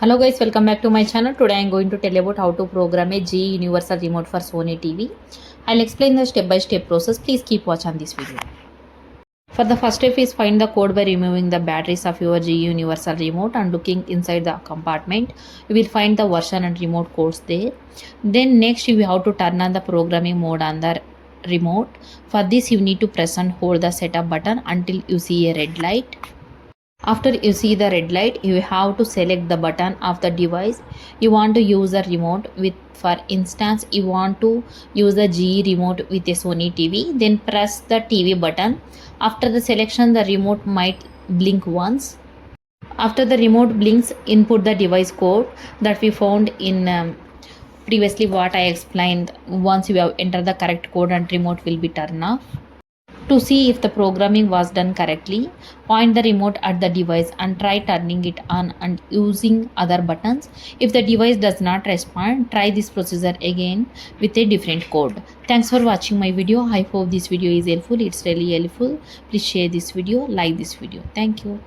Hello guys, welcome back to my channel. Today I am going to tell you about how to program a GE universal remote for Sony TV. I'll explain the step-by-step process. Please keep watch on this video. For the first step is find the code by removing the batteries of your GE universal remote and looking inside the compartment. You will find the version and remote codes there. Then next you have to turn on the programming mode on the remote. For this you need to press and hold the setup button until you see a red light. After you see the red light, you have to select the button of the device you want to use the remote with. For instance, you want to use the GE remote with a Sony TV, then press the TV button. After the selection, the remote might blink once. After the remote blinks, input the device code that we found in previously what I explained. Once you have entered the correct code and remote will be turned off. To see if the programming was done correctly, point the remote at the device and try turning it on and using other buttons. If the device does not respond, try this procedure again with a different code. Thanks for watching my video. I hope this video is helpful. It's really helpful. Please share this video, like this video. Thank you.